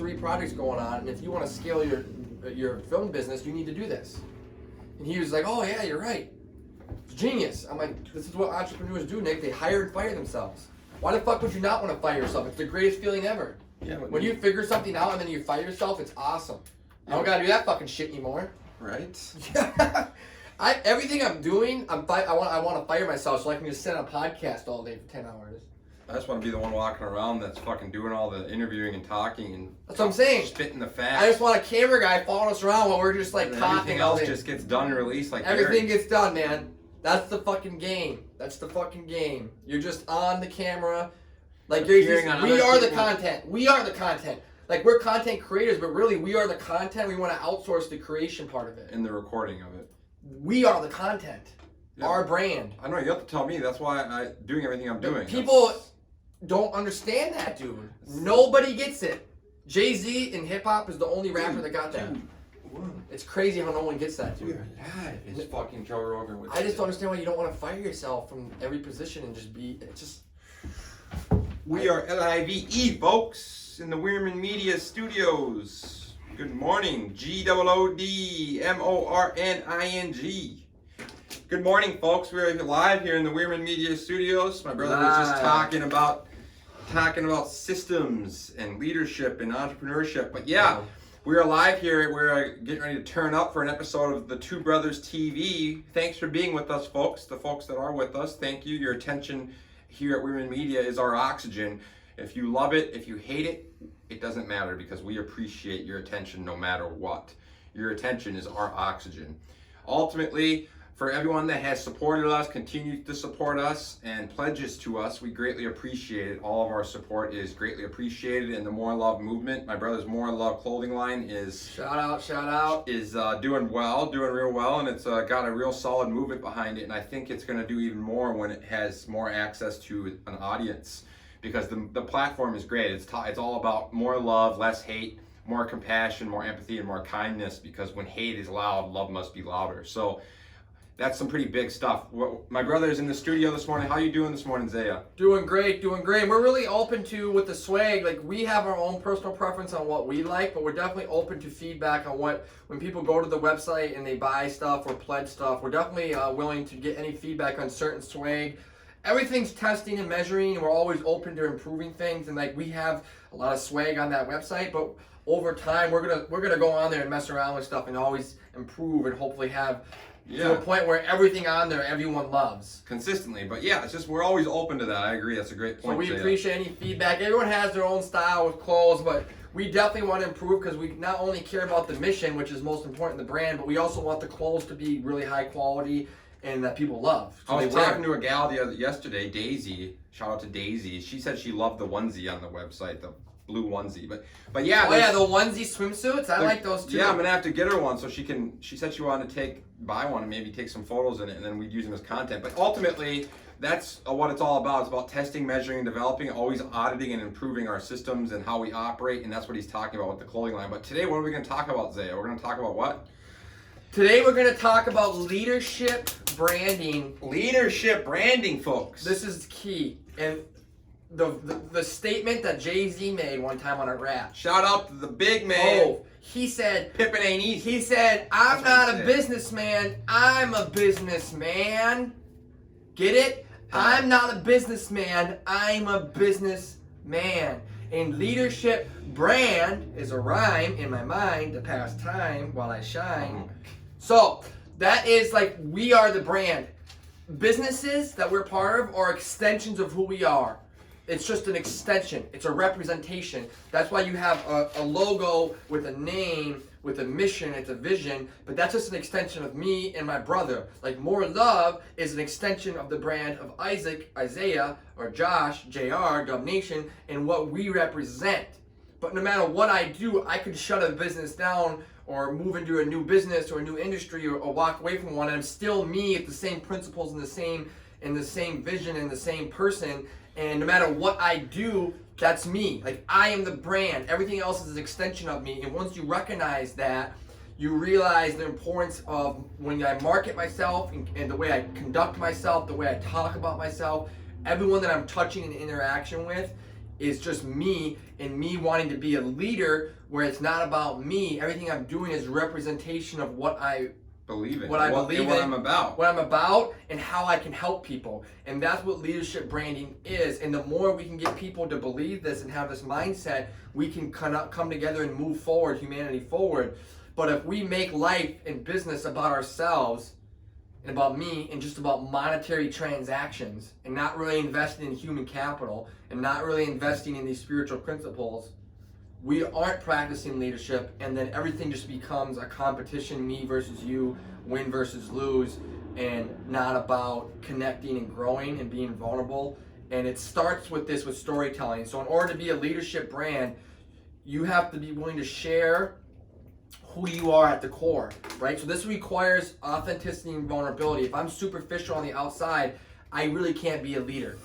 3 projects going on, and if you want to scale your film business, you need to do this. And he was like, oh yeah, you're right. It's genius. I'm like, this is what entrepreneurs do, Nick. They hire and fire themselves. Why the fuck would you not want to fire yourself? It's the greatest feeling ever. Yeah, when you figure something out and then you fire yourself, it's awesome. I don't gotta do that fucking shit anymore. Right? Everything I'm doing, I want to fire myself so I can just sit on a podcast all day for 10 hours. I just want to be the one walking around that's fucking doing all the interviewing and talking and that's what I'm saying. Spitting the facts. I just want a camera guy following us around while we're just like talking. Everything else just gets done and released like everything gets done, man. That's the fucking game. That's the fucking game. You're just on the camera. Like we are the content. We are the content. Like we're content creators, but really we are the content. We want to outsource the creation part of it. And the recording of it. We are the content. Yeah. Our brand. I know, you have to tell me. That's why I'm doing everything I'm doing. People don't understand that, dude. Nobody gets it. Jay-Z in hip-hop is the only rapper that got that. It's crazy how no one gets that, dude. We're live. It's fucking Joe Rogan with I just don't understand why you don't want to fire yourself from every position and just be... We are LIVE, folks, in the Weirman Media Studios. Good morning. GOODMORNING. Good morning, folks. We're live here in the Weirman Media Studios. My brother was just talking about systems and leadership and entrepreneurship. But yeah, we are live here. We're getting ready to turn up for an episode of the Two Brothers TV. Thanks for being with us, folks. The folks that are with us, thank you. Your attention here at Weirman Media is our oxygen. If you love it, if you hate it, it doesn't matter because we appreciate your attention no matter what. Your attention is our oxygen. Ultimately, for everyone that has supported us, continues to support us, and pledges to us, we greatly appreciate it. All of our support is greatly appreciated in the More Love movement. My brother's More Love clothing line is... Shout out. Is doing real well, and it's got a real solid movement behind it, and I think it's going to do even more when it has more access to an audience, because the platform is great. It's all about more love, less hate, more compassion, more empathy, and more kindness, because when hate is loud, love must be louder. So that's some pretty big stuff. My brother is in the studio this morning. How you doing this morning, Zaya? Doing great. We're really open to, with the swag, like we have our own personal preference on what we like, but we're definitely open to feedback on when people go to the website and they buy stuff or pledge stuff, we're definitely willing to get any feedback on certain swag. Everything's testing and measuring, and we're always open to improving things, and like we have a lot of swag on that website, but over time we're gonna go on there and mess around with stuff and always improve and hopefully have to a point where everything on there everyone loves consistently. But yeah, it's just we're always open to that. I agree. That's a great point. So we appreciate any feedback. Everyone has their own style with clothes, but we definitely want to improve because we not only care about the mission, which is most important in the brand, but we also want the clothes to be really high quality and that people love. So I was talking to a gal yesterday, Daisy. Shout out to Daisy. She said she loved the onesie on the website, the blue onesie. But yeah. Oh yeah, the onesie swimsuits. I like those too. Yeah, I'm gonna have to get her one so she can. She said she wanted to buy one and maybe take some photos in it, and then we'd use them as content. But ultimately, that's what it's all about. It's about testing, measuring, developing, always auditing and improving our systems and how we operate. And that's what he's talking about with the clothing line. But today, what are we gonna talk about, Zaya? We're gonna talk about what? Today we're going to talk about leadership branding. Leadership branding, folks. This is key. And the statement that Jay-Z made one time on a rap. Shout out to the big man. Oh, he said, Pippin' ain't easy. He said, I'm not a businessman, I'm a businessman. Get it? I'm not a businessman, I'm a businessman. And leadership brand is a rhyme in my mind to pass time while I shine. So that is like we are the brand. Businesses that we're part of are extensions of who we are. It's just an extension. It's a representation. That's why you have a logo with a name, with a mission, it's a vision, but that's just an extension of me and my brother. Like More Love is an extension of the brand of Isaac, Isaiah, or Josh, JR, Dub Nation, and what we represent. But no matter what I do, I could shut a business down or move into a new business or a new industry or walk away from one, and I'm still me with the same principles and the same vision and the same person. And no matter what I do, that's me. Like I am the brand. Everything else is an extension of me. And once you recognize that, you realize the importance of when I market myself and the way I conduct myself, the way I talk about myself, everyone that I'm touching and interaction with, is just me and me wanting to be a leader where it's not about me. Everything I'm doing is representation of what I believe in, what I believe and what in, I'm about. what I'm about, and how I can help people. And that's what leadership branding is. And the more we can get people to believe this and have this mindset, we can come together and move forward, humanity forward. But if we make life and business about ourselves and about me and just about monetary transactions and not really investing in human capital and not really investing in these spiritual principles, we aren't practicing leadership, and then everything just becomes a competition, me versus you, win versus lose, and not about connecting and growing and being vulnerable. And it starts with this, with storytelling. So in order to be a leadership brand, you have to be willing to share who you are at the core, right? So this requires authenticity and vulnerability. If I'm superficial on the outside, I really can't be a leader,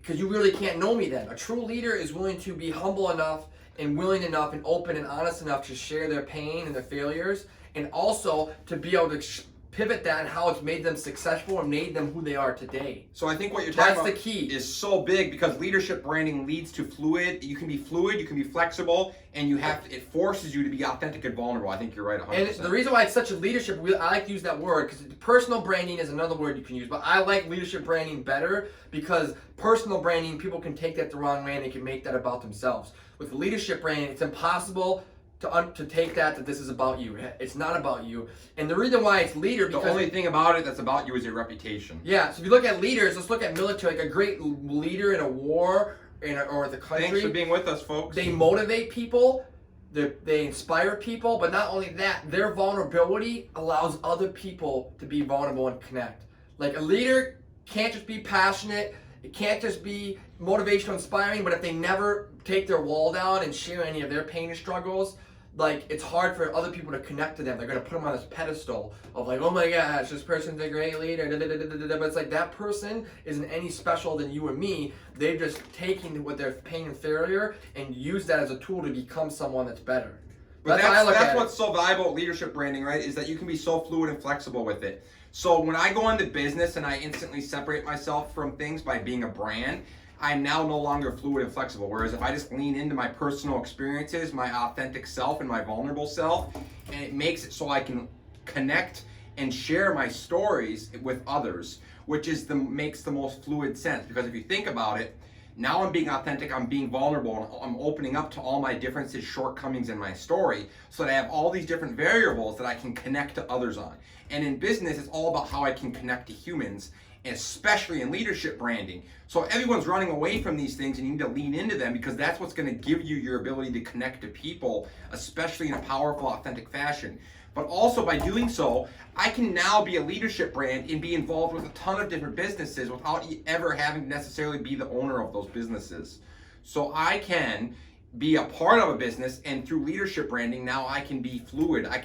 because you really can't know me then. A true leader is willing to be humble enough and willing enough and open and honest enough to share their pain and their failures, and also to be able to pivot that and how it's made them successful and made them who they are today. So I think what you're talking That's about the key. is so big, because leadership branding leads to fluid. You can be fluid, you can be flexible, and it forces you to be authentic and vulnerable. I think you're right 100%. And the reason why it's such a leadership, I like to use that word because personal branding is another word you can use, but I like leadership branding better because personal branding, people can take that the wrong way and they can make that about themselves. With leadership branding, it's impossible to take that this is about you. It's not about you. And the reason why it's leader, because the only thing about it that's about you is your reputation. Yeah, so if you look at leaders, let's look at military, like a great leader in a war or the country. Thanks for being with us, folks. They motivate people, they inspire people, but not only that, their vulnerability allows other people to be vulnerable and connect. Like a leader can't just be passionate, it can't just be motivational, inspiring, but if they never take their wall down and share any of their pain and struggles, like it's hard for other people to connect to them. They're gonna put them on this pedestal of like, oh my gosh, this person's a great leader, but it's like that person isn't any special than you or me. They've just taken with their pain and failure and used that as a tool to become someone that's better. But that's what's so valuable at leadership branding, right? Is that you can be so fluid and flexible with it. So when I go into business and I instantly separate myself from things by being a brand, I'm now no longer fluid and flexible. Whereas if I just lean into my personal experiences, my authentic self and my vulnerable self, and it makes it so I can connect and share my stories with others, which is makes the most fluid sense. Because if you think about it, now I'm being authentic, I'm being vulnerable, and I'm opening up to all my differences, shortcomings in my story, so that I have all these different variables that I can connect to others on. And in business, it's all about how I can connect to humans, especially in leadership branding. So everyone's running away from these things, and you need to lean into them, because that's what's going to give you your ability to connect to people, especially in a powerful, authentic fashion. But also by doing so, I can now be a leadership brand and be involved with a ton of different businesses without ever having to necessarily be the owner of those businesses. So I can be a part of a business, and through leadership branding, now I can be fluid. I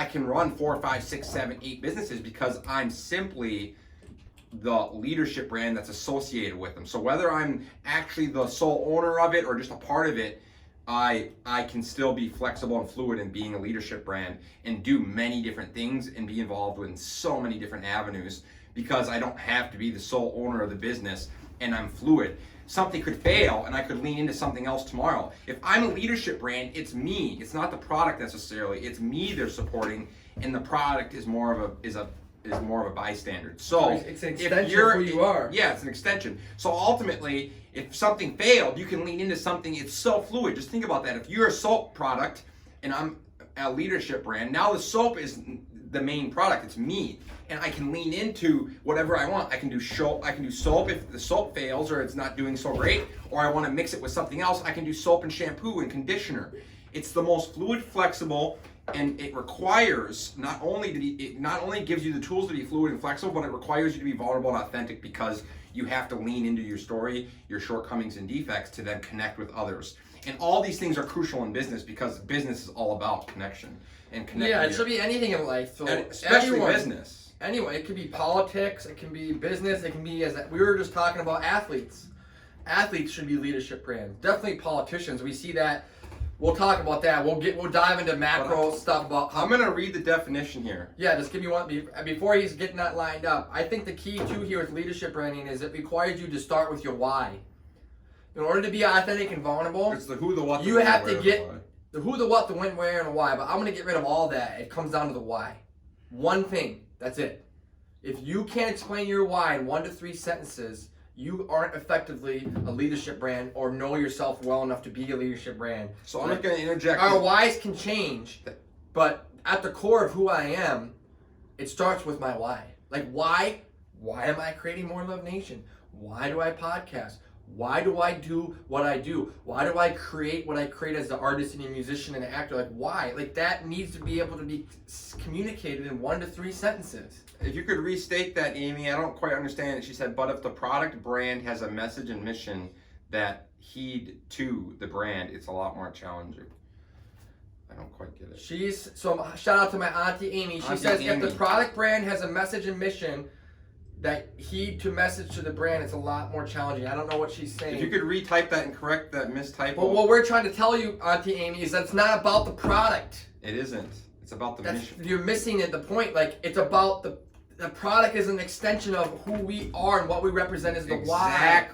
can run 4, 5, 6, 7, 8 businesses because I'm simply the leadership brand that's associated with them. So whether I'm actually the sole owner of it or just a part of it, I can still be flexible and fluid in being a leadership brand and do many different things and be involved in so many different avenues, because I don't have to be the sole owner of the business, and I'm fluid. Something could fail and I could lean into something else tomorrow. If I'm a leadership brand, it's me. It's not the product necessarily. It's me they're supporting, and the product is more of a bystander. So it's an extension of who you are. Yeah, it's an extension. So ultimately, if something failed, you can lean into something. It's so fluid. Just think about that. If you're a soap product and I'm a leadership brand, now the soap is the main product. It's me, and I can lean into whatever I want. I can do soap if the soap fails or it's not doing so great, or I want to mix it with something else. I can do soap and shampoo and conditioner. It's the most fluid, flexible, and it requires not only gives you the tools to be fluid and flexible, but it requires you to be vulnerable and authentic, because you have to lean into your story, your shortcomings and defects, to then connect with others. And all these things are crucial in business, because business is all about connection and connecting. Yeah, it should be anything in life. So especially business. Anyway, it could be politics, it can be business, it can be, as we were just talking about, athletes. Athletes should be leadership brands. Definitely politicians. We see that. We'll talk about that. We'll dive into macro stuff about. I'm gonna read the definition here. Yeah, just give me one before he's getting that lined up. I think the key too here with leadership branding is it requires you to start with your why. In order to be authentic and vulnerable, It's the who, the what, the you when, have the to where, get the why. the who, the what, the when, where, and the why. But I'm going to get rid of all that. It comes down to the why. One thing. That's it. If you can't explain your why in 1 to 3 sentences, you aren't effectively a leadership brand or know yourself well enough to be a leadership brand. So I'm not going to interject. Our whys can change, but at the core of who I am, it starts with my why. Like, why am I creating More Love Nation? Why do I podcast? Why do I do what I do? Why do I create what I create as an artist and a musician and an actor? Like, why? Like, that needs to be able to be communicated in 1 to 3 sentences. If you could restate that, Amy, I don't quite understand it. She said, but if the product brand has a message and mission that heed to the brand, it's a lot more challenging. I don't quite get it. So shout out to my auntie Amy. She Auntie says if the Amy. product brand has a message and mission that heed to message to the brand, it's a lot more challenging. I don't know what she's saying. If you could retype that and correct that mistypo. But what we're trying to tell you, Auntie Amy, is that it's not about the product. It isn't. It's about the mission. You're missing it. The point. Like, it's about the product is an extension of who we are and what we represent is the why.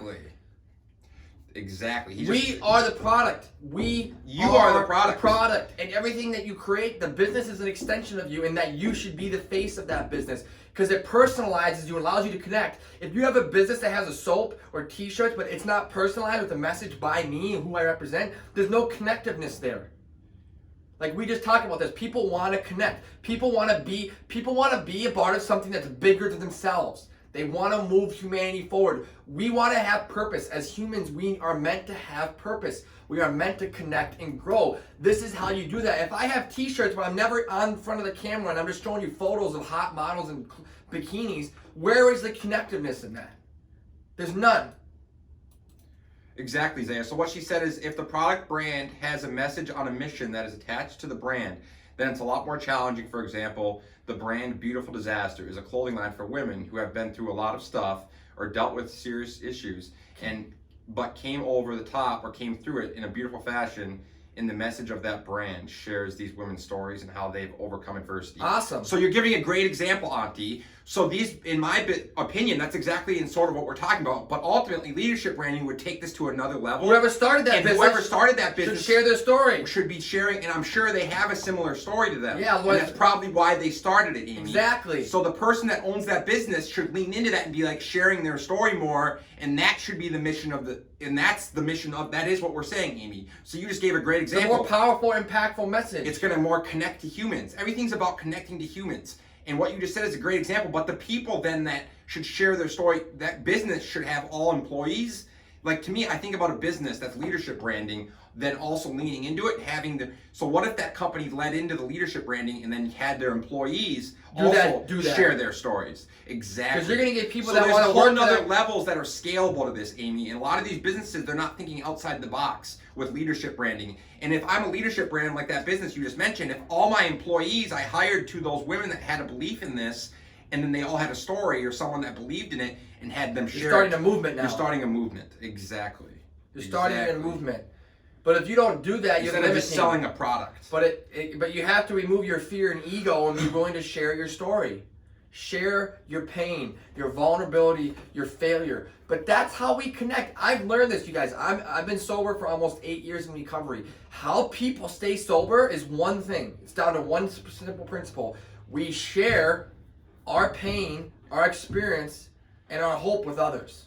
Exactly. We are the product. You are the product. And everything that you create, the business is an extension of you, and that you should be the face of that business. Because it personalizes you, allows you to connect. If you have a business that has a soap or t-shirts, but it's not personalized with a message by me and who I represent, there's no connectiveness there. Like we just talked about this. People want to connect. People want to be a part of something that's bigger than themselves. They want to move humanity forward. We want to have purpose. As humans, we are meant to have purpose. We are meant to connect and grow. This is how you do that. If I have t-shirts but I'm never on front of the camera and I'm just showing you photos of hot models and bikinis, where is the connectiveness in that? There's none. Exactly, Zaya. So what she said is if the product brand has a message on a mission that is attached to the brand, then it's a lot more challenging. For example, the brand Beautiful Disaster is a clothing line for women who have been through a lot of stuff or dealt with serious issues but came over the top or came through it in a beautiful fashion. In the message of that brand shares these women's stories and how they've overcome adversity. Awesome. So you're giving a great example, Auntie. So these, in my opinion, that's exactly in sort of what we're talking about. But ultimately, leadership branding would take this to another level. Whoever started that business, whoever started that business should share their story. Should be sharing, and I'm sure they have a similar story to them. Yeah, and that's probably why they started it, Amy. Exactly. So the person that owns that business should lean into that and be like sharing their story more, and that should be the mission of that is what we're saying, Amy. So you just gave a great example. The more powerful, impactful message. It's going to more connect to humans. Everything's about connecting to humans. And what you just said is a great example, but the people then that should share their story, that business should have all employees. Like to me, I think about a business that's leadership branding, then also leaning into it, so what if that company led into the leadership branding and then had their employees do that. Share their stories? Exactly. Because you're going to get people so that want to work. There's other levels that are scalable to this, Amy. And a lot of these businesses, they're not thinking outside the box with leadership branding. And if I'm a leadership brand like that business you just mentioned, if all my employees I hired to those women that had a belief in this, and then they all had a story or someone that believed in it and had them share. You're starting a movement now. You're starting a movement. Exactly. You're starting a movement. But if you don't do that, you're limiting. Instead of just selling a product. But you have to remove your fear and ego and be willing to share your story. Share your pain, your vulnerability, your failure. But that's how we connect. I've learned this, you guys. I've been sober for almost 8 years in recovery. How people stay sober is one thing. It's down to one simple principle. We share our pain, our experience, and our hope with others.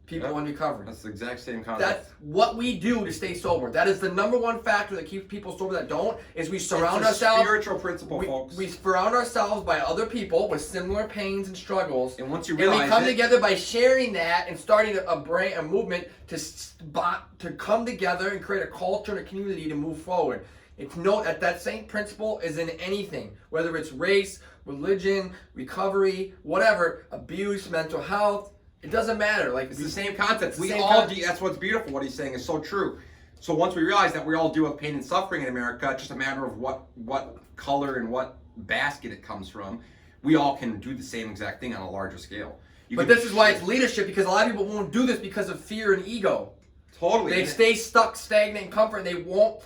People in recovery. That's the exact same concept. That's what we do to stay sober. That is the number one factor that keeps people sober that don't, is we surround ourselves. Spiritual principle, folks. We surround ourselves by other people with similar pains and struggles. And once you realize we come together by sharing that and starting a movement to come together and create a culture and a community to move forward. It's that same principle is in anything, whether it's race, religion, recovery, whatever, abuse, mental health. It doesn't matter. Like it's the same concept. That's what's beautiful. What he's saying is so true. So once we realize that we all deal with pain and suffering in America, it's just a matter of what color and what basket it comes from. We all can do the same exact thing on a larger scale. But this is why it's leadership, because a lot of people won't do this because of fear and ego. Totally. They stay stuck, stagnant in comfort, and they won't.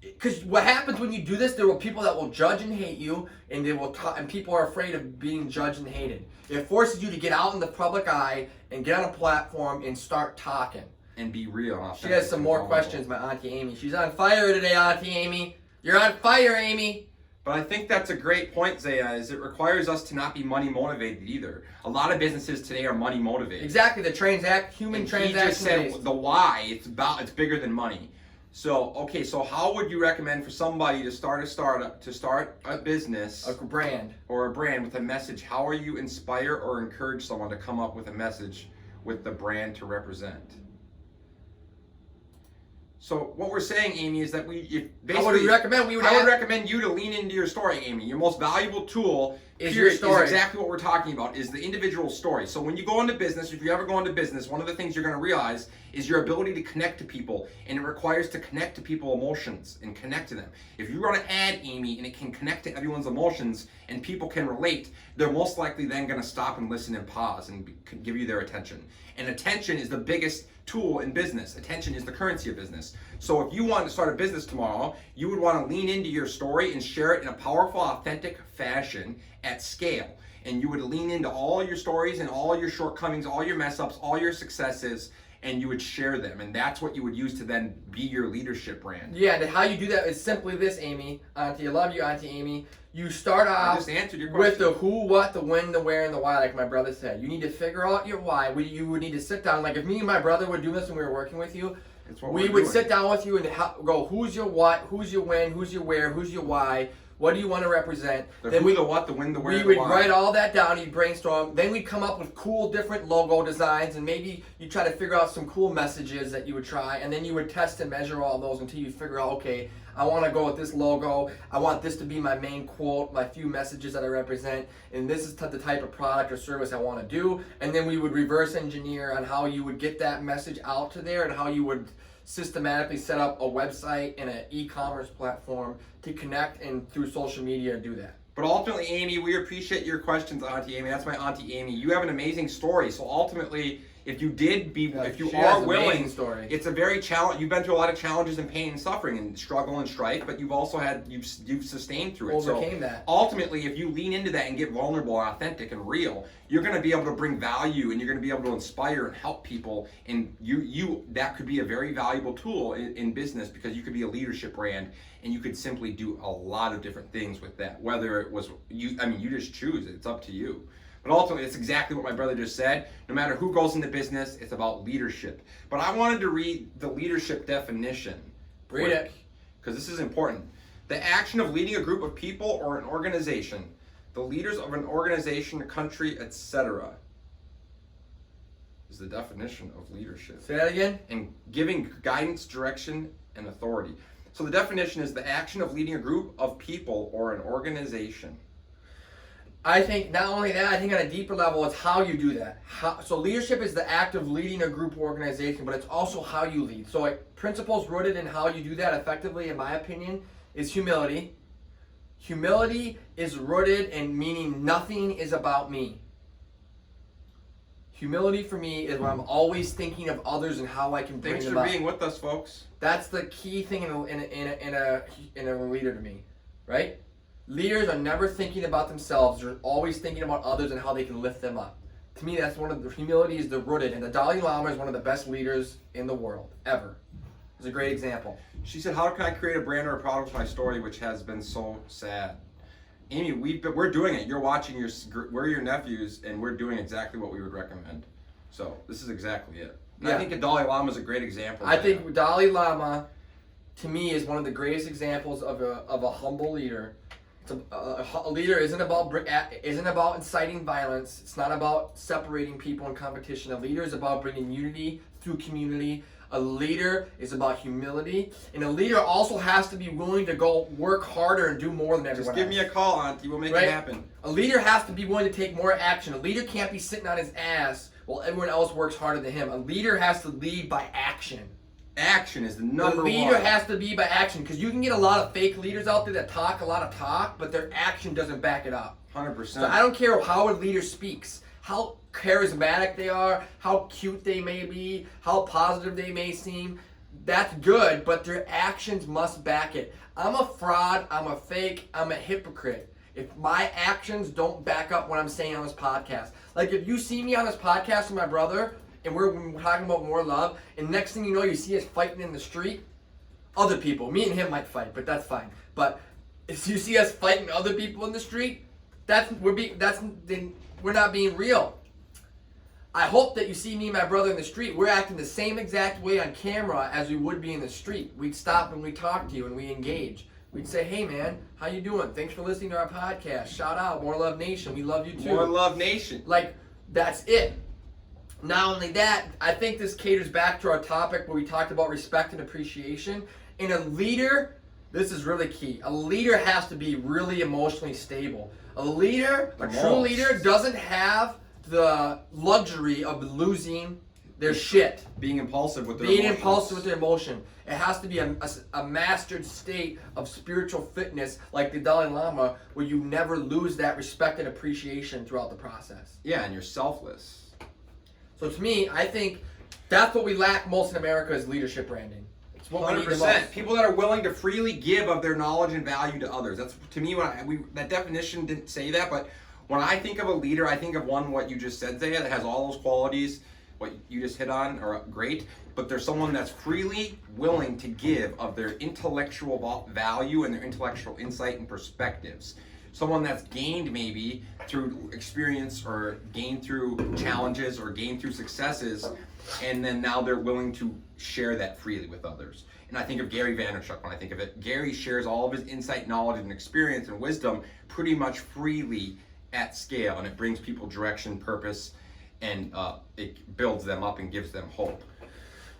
Because what happens when you do this, there are people that will judge and hate you, and and people are afraid of being judged and hated. It forces you to get out in the public eye and get on a platform and start talking. and be real. And She has some more questions, my Auntie Amy. She's on fire today, Auntie Amy. You're on fire, Amy. But I think that's a great point, Zaya, is it requires us to not be money motivated either. A lot of businesses today are money motivated. Exactly, the human and transaction. He just said the why, it's bigger than money. So, okay, so how would you recommend for somebody to start a startup, to start a business, a brand, or a brand with a message? How are you inspire or encourage someone to come up with a message with the brand to represent? So what we're saying, Amy, is that I would recommend you to lean into your story, Amy. Your most valuable tool is your story. Is exactly what we're talking about, is the individual story. So when you go into business, if you ever go into business, one of the things you're going to realize is your ability to connect to people, and it requires to connect to people's emotions and connect to them. If you run an ad, Amy, and it can connect to everyone's emotions and people can relate, they're most likely then going to stop and listen and pause and give you their attention. And attention is the biggest tool in business. Attention is the currency of business. So if you want to start a business tomorrow, you would want to lean into your story and share it in a powerful, authentic fashion at scale. And you would lean into all your stories and all your shortcomings, all your mess ups, all your successes, and you would share them. And that's what you would use to then be your leadership brand. Yeah, and how you do that is simply this, Amy. Auntie, I love you, Auntie Amy. You start off with the who, what, the when, the where, and the why, like my brother said. You need to figure out your why. You would need to sit down. Like if me and my brother were doing this and we were working with you, we would sit down with you and go, who's your what, who's your when, who's your where, who's your why, what do you want to represent? Then the what, the when, the where, we would write all that down, you'd brainstorm, then we'd come up with cool different logo designs, and maybe you try to figure out some cool messages that you would try, and then you would test and measure all those until you figure out, okay, I want to go with this logo, I want this to be my main quote, my few messages that I represent, and this is the type of product or service I want to do, and then we would reverse engineer on how you would get that message out to there and how you would systematically set up a website and an e-commerce platform to connect and through social media do that. But ultimately, Amy, we appreciate your questions, Auntie Amy. That's my Auntie Amy. You have an amazing story. So ultimately, if you are willing, it's a very challenge. You've been through a lot of challenges and pain and suffering and struggle and strife, but you've also you've sustained through it. Overcame that. Ultimately, if you lean into that and get vulnerable, authentic, and real, you're going to be able to bring value and you're going to be able to inspire and help people. And that could be a very valuable tool in business, because you could be a leadership brand and you could simply do a lot of different things with that. Whether it was you just choose. It's up to you. But ultimately, it's exactly what my brother just said. No matter who goes into business, it's about leadership. But I wanted to read the leadership definition. Read it. Because this is important. The action of leading a group of people or an organization. The leaders of an organization, a country, etc. is the definition of leadership. Say that again. And giving guidance, direction, and authority. So the definition is the action of leading a group of people or an organization. I think not only that, I think on a deeper level, it's how you do that. So leadership is the act of leading a group or organization, but it's also how you lead. So principles rooted in how you do that effectively, in my opinion, is humility. Humility is rooted in meaning nothing is about me. Humility for me is when I'm always thinking of others and how I can bring them up. Thanks for being with us, folks. That's the key thing in a leader to me, right? Leaders are never thinking about themselves. They're always thinking about others and how they can lift them up. To me, that's one of the humility is the rooted, and the Dalai Lama is one of the best leaders in the world ever. It's a great example. She said, "How can I create a brand or a product with my story, which has been so sad?" Amy, we're doing it. You're watching we're your nephews, and we're doing exactly what we would recommend. So this is exactly it. And yeah. I think the Dalai Lama is a great example. I think Dalai Lama, to me, is one of the greatest examples of a humble leader. A leader isn't about inciting violence. It's not about separating people in competition. A leader is about bringing unity through community. A leader is about humility, and a leader also has to be willing to go work harder and do more than everyone else. Just give me a call, Auntie. We'll make it happen. A leader has to be willing to take more action. A leader can't be sitting on his ass while everyone else works harder than him. A leader has to lead by action. Action is the number one. The leader has to be by action, because you can get a lot of fake leaders out there that talk a lot of talk, but their action doesn't back it up. 100%. So I don't care how a leader speaks, how charismatic they are, how cute they may be, how positive they may seem. That's good, but their actions must back it. I'm a fraud, I'm a fake, I'm a hypocrite if my actions don't back up what I'm saying on this podcast. Like if you see me on this podcast with my brother, and we're talking about more love, and next thing you know, you see us fighting in the street. Other people, me and him might fight, but that's fine. But if you see us fighting other people in the street, we're not being real. I hope that you see me and my brother in the street. We're acting the same exact way on camera as we would be in the street. We'd stop and we talk to you and we engage. We'd say, hey man, how you doing? Thanks for listening to our podcast. Shout out, More Love Nation. We love you too. More Love Nation. Like, that's it. Not only that, I think this caters back to our topic where we talked about respect and appreciation. And a leader, this is really key. A leader has to be really emotionally stable. A true leader doesn't have the luxury of losing their shit. Being impulsive with their emotion. It has to be a mastered state of spiritual fitness like the Dalai Lama, where you never lose that respect and appreciation throughout the process. Yeah, and you're selfless. So to me, I think that's what we lack most in America is leadership branding. It's what we need the most. 100%. People that are willing to freely give of their knowledge and value to others. That's, to me, that definition didn't say that, but when I think of a leader, I think of one, what you just said, Zaya, that has all those qualities. What you just hit on are great, but there's someone that's freely willing to give of their intellectual value and their intellectual insight and perspectives. Someone that's gained maybe through experience or gained through challenges or gained through successes, and then now they're willing to share that freely with others. And I think of Gary Vaynerchuk when I think of it. Gary shares all of his insight, knowledge, and experience and wisdom pretty much freely at scale, and it brings people direction, purpose, and it builds them up and gives them hope.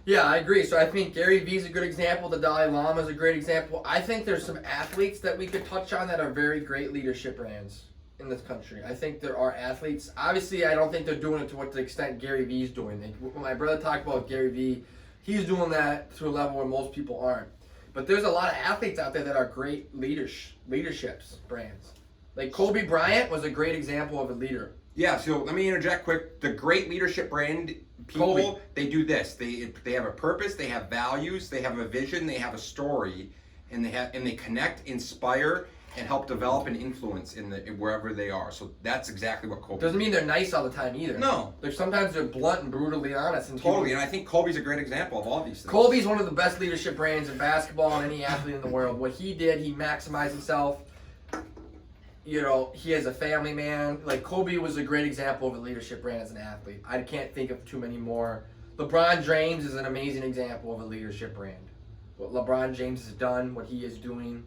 Yeah, I agree. So I think Gary Vee is a good example. The Dalai Lama is a great example. I think there's some athletes that we could touch on that are very great leadership brands in this country. I think there are athletes. Obviously, I don't think they're doing it to what the extent Gary Vee is doing. When my brother talked about Gary Vee, he's doing that to a level where most people aren't. But there's a lot of athletes out there that are great leaderships brands. Like Kobe Bryant was a great example of a leader. Yeah, so let me interject quick. The great leadership brand people, Kobe. They do this. They have a purpose, they have values, they have a vision, they have a story, and they connect, inspire, and help develop and influence in wherever they are. So that's exactly what Kobe Doesn't mean they're nice all the time either. No. Sometimes they're blunt and brutally honest. And totally, and I think Kobe's a great example of all these things. Kobe's one of the best leadership brands in basketball and any athlete in the world. What he did, he maximized himself. You know, he is a family man. Like, Kobe was a great example of a leadership brand as an athlete. I can't think of too many more. LeBron James is an amazing example of a leadership brand. What LeBron James has done, what he is doing.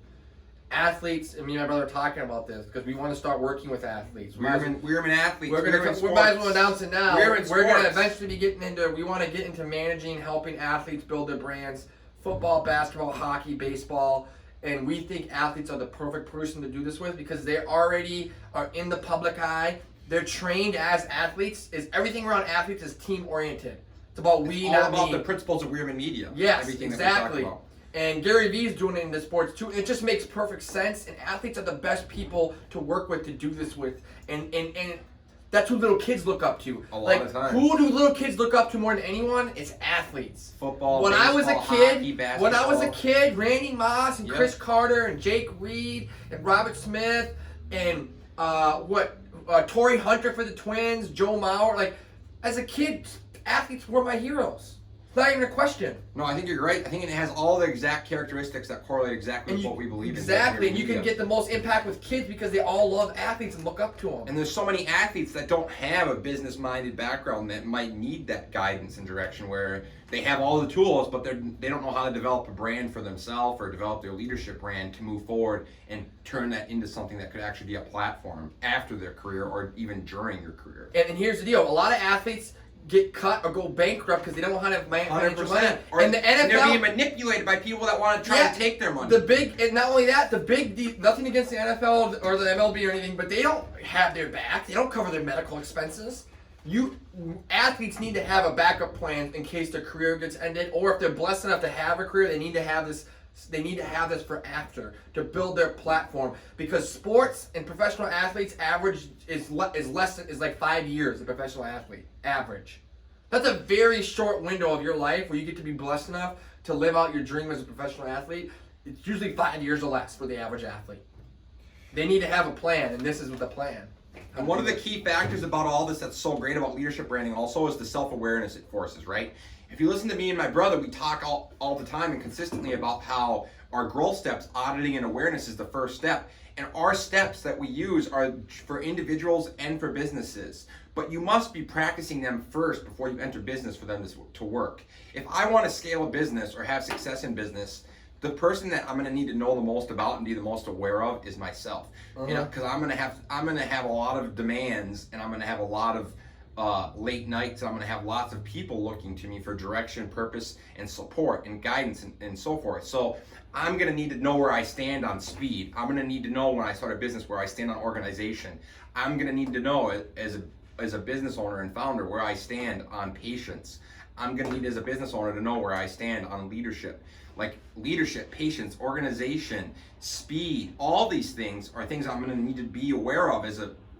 Athletes, and me and my brother are talking about this because we want to start working with athletes. We're athletes. We might as well announce it now. We're going to eventually be we want to get into managing, helping athletes build their brands. Football, basketball, hockey, baseball. And we think athletes are the perfect person to do this with because they already are in the public eye. They're trained as athletes. Everything around athletes is team oriented. It's about we, not me. All about the principles of Weirman Media. Yes, everything exactly. That we talk about. And Gary Vee is doing it in the sports too. It just makes perfect sense. And athletes are the best people to work with, to do this with. And that's who little kids look up to. A lot of times. Who do little kids look up to more than anyone? It's athletes. Football, when baseball, I was a kid, hockey, Randy Moss and Chris Carter and Jake Reed and Robert Smith and Torrey Hunter for the Twins, Joe Mauer. Like, as a kid, athletes were my heroes. It's not even a question. No, I think you're right. I think it has all the exact characteristics that correlate exactly with what we believe in. Exactly, and you can get the most impact with kids because they all love athletes and look up to them. And there's so many athletes that don't have a business-minded background that might need that guidance and direction where they have all the tools, but they don't know how to develop a brand for themselves or develop their leadership brand to move forward and turn that into something that could actually be a platform after their career or even during your career. And here's the deal. A lot of athletes get cut or go bankrupt because they don't know how to manage money. And the NFL, and they're being manipulated by people that want to try to take their money. And not only that, nothing against the NFL or the MLB or anything, but they don't have their back. They don't cover their medical expenses. Athletes need to have a backup plan in case their career gets ended, or if they're blessed enough to have a career, they need to have this. They need to have this for after to build their platform, because sports and professional athletes average is like 5 years. A professional athlete average. That's a very short window of your life where you get to be blessed enough to live out your dream as a professional athlete. It's usually 5 years or less for the average athlete. They need to have a plan, and this is the plan. And one of the key factors about all this that's so great about leadership branding also is the self-awareness it forces, right? If you listen to me and my brother, we talk all the time and consistently about how our growth steps, auditing and awareness is the first step. And our steps that we use are for individuals and for businesses. But you must be practicing them first before you enter business for them to work. If I want to scale a business or have success in business, the person that I'm going to need to know the most about and be the most aware of is myself. You know, because I'm going to have a lot of demands, and I'm going to have a lot of late nights. I'm going to have lots of people looking to me for direction, purpose, and support and guidance and so forth. So I'm going to need to know where I stand on speed. I'm going to need to know when I start a business where I stand on organization. I'm going to need to know as a business owner and founder where I stand on patience. I'm going to need as a business owner to know where I stand on leadership. Like leadership, patience, organization, speed, all these things are things I'm going to need to be aware of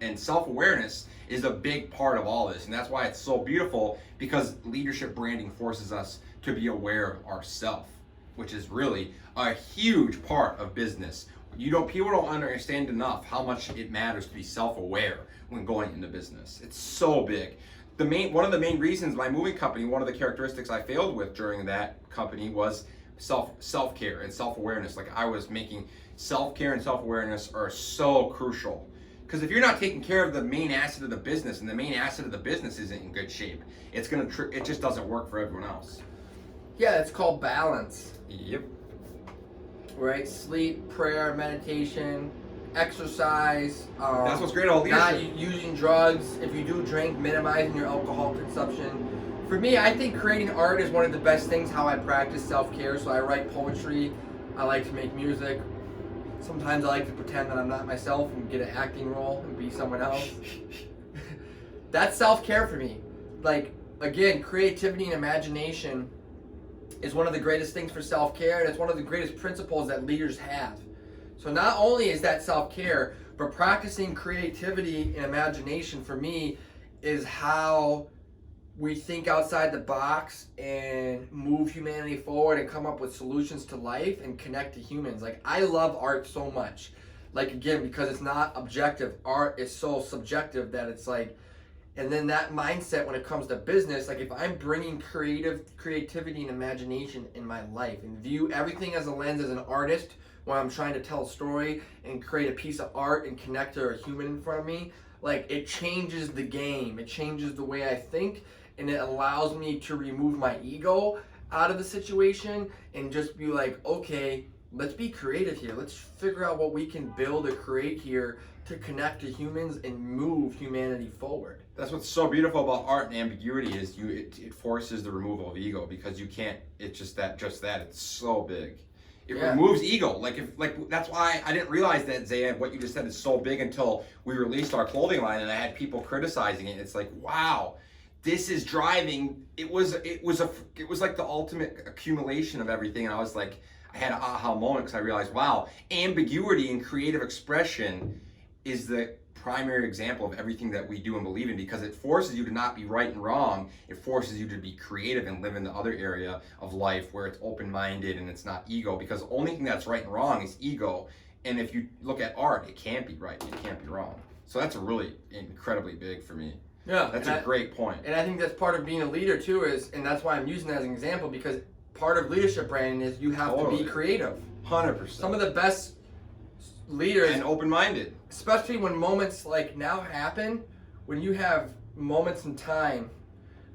and self-awareness is a big part of all this. And that's why it's so beautiful, because leadership branding forces us to be aware of ourselves, which is really a huge part of business. People don't understand enough how much it matters to be self-aware when going into business. It's so big. One of the main reasons my moving company, one of the characteristics I failed with during that company was self-care and self-awareness. Like I was making self-care and self-awareness are so crucial. Because if you're not taking care of the main asset of the business, and the main asset of the business isn't in good shape, it just doesn't work for everyone else. Yeah, it's called balance. Yep. Right? Sleep, prayer, meditation, exercise. That's what's great about leadership. Not using drugs. If you do drink, minimizing your alcohol consumption. For me, I think creating art is one of the best things how I practice self-care. So I write poetry. I like to make music. Sometimes I like to pretend that I'm not myself and get an acting role and be someone else. That's self-care for me. Like, again, creativity and imagination is one of the greatest things for self-care, and it's one of the greatest principles that leaders have. So not only is that self-care, but practicing creativity and imagination for me is how we think outside the box and move humanity forward and come up with solutions to life and connect to humans. Like, I love art so much. Like, again, because it's not objective. Art is so subjective that it's like, and then that mindset when it comes to business, like if I'm bringing creativity and imagination in my life and view everything as a lens as an artist when I'm trying to tell a story and create a piece of art and connect to a human in front of me, like it changes the game. It changes the way I think, and it allows me to remove my ego out of the situation and just be like, okay, let's be creative here. Let's figure out what we can build or create here to connect to humans and move humanity forward. That's what's so beautiful about art and ambiguity is it forces the removal of ego, because you can't, it's just that it's so big. It removes ego. That's why I didn't realize that, Zaya, what you just said is so big until we released our clothing line and I had people criticizing it. It's like, wow, this is driving. It was like the ultimate accumulation of everything. And I was like, I had an aha moment because I realized, wow, ambiguity and creative expression is the primary example of everything that we do and believe in, because it forces you to not be right and wrong. It forces you to be creative and live in the other area of life where it's open-minded and it's not ego, because the only thing that's right and wrong is ego. And if you look at art, it can't be right, it can't be wrong. So that's really incredibly big for me. Yeah, that's a great point. And I think that's part of being a leader too, and that's why I'm using that as an example, because part of leadership branding is you have to be creative. 100%. Some of the best leaders, and open-minded, especially when moments like now happen, when you have moments in time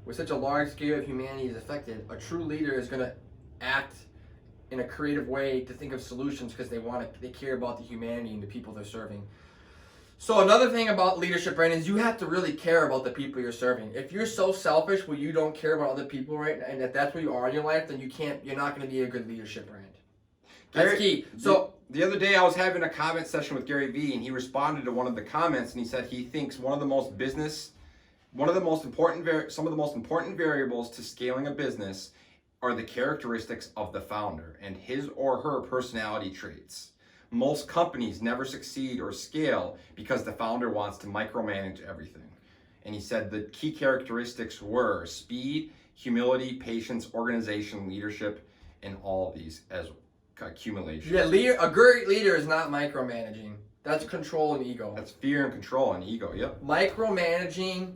where such a large scale of humanity is affected, a true leader is going to act in a creative way to think of solutions because they care about the humanity and the people they're serving. So another thing about leadership branding is you have to really care about the people you're serving. If you're so selfish where you don't care about other people, right, and if that's where you are in your life, then you're not going to be a good leadership brand. That's key. So the other day I was having a comment session with Gary Vee, and he responded to one of the comments, and he said he thinks some of the most important variables to scaling a business are the characteristics of the founder and his or her personality traits. Most companies never succeed or scale because the founder wants to micromanage everything. And he said the key characteristics were speed, humility, patience, organization, leadership, and all of these as accumulation. Yeah, a great leader is not micromanaging. That's control and ego. That's fear and control and ego. Yep. Micromanaging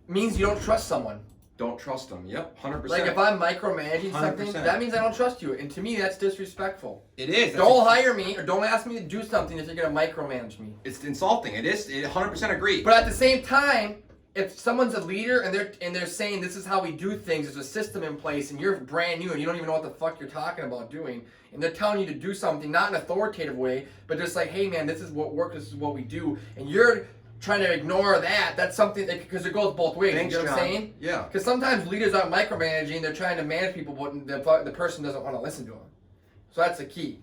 means you don't trust someone. Don't trust them. Yep. 100%. Like if I'm micromanaging something, 100%. that means I don't trust you. And to me, that's disrespectful. It is. Don't hire me or don't ask me to do something if you're going to micromanage me. It's insulting. It is. 100% agree. But at the same time, if someone's a leader and they're saying this is how we do things, there's a system in place, and you're brand new and you don't even know what the fuck you're talking about doing, and they're telling you to do something, not in an authoritative way, but just like, hey man, this is what works, this is what we do, and you're trying to ignore that, that's something that, because it goes both ways. Thanks, you know what I'm John. saying? Yeah. Because sometimes leaders aren't micromanaging, they're trying to manage people, but the person doesn't want to listen to them. So that's the key.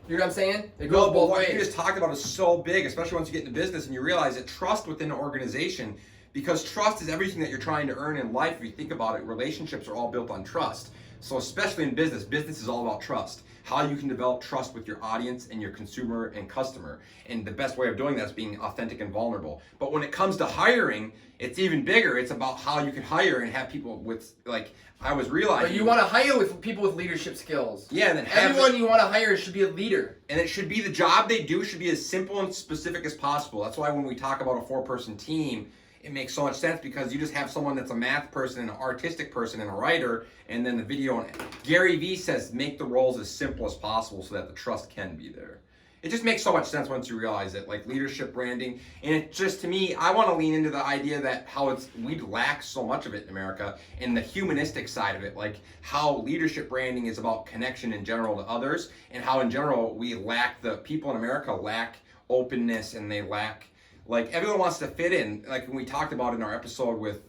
You know what I'm saying? It goes No, but both what ways. you just talked about is so big, especially once you get into business and you realize that trust within an organization, because trust is everything that you're trying to earn in life. If you think about it, relationships are all built on trust. So especially in business, business is all about trust. How you can develop trust with your audience and your consumer and customer. And the best way of doing that is being authentic and vulnerable. But when it comes to hiring, it's even bigger. It's about how you can hire and have people with, like, I was realizing. But you want to hire with people with leadership skills. Yeah, and then have everyone you want to hire should be a leader. And it should be the job they do should be as simple and specific as possible. That's why when we talk about a 4-person team, it makes so much sense because you just have someone that's a math person and an artistic person and a writer, and then the video. And Gary Vee says make the roles as simple as possible so that the trust can be there. It just makes so much sense once you realize it, like leadership branding. And it just, to me, I want to lean into the idea that how we lack so much of it in America, and the humanistic side of it, like how leadership branding is about connection in general to others, and how in general the people in America lack openness, and they lack, like, everyone wants to fit in. Like when we talked about in our episode with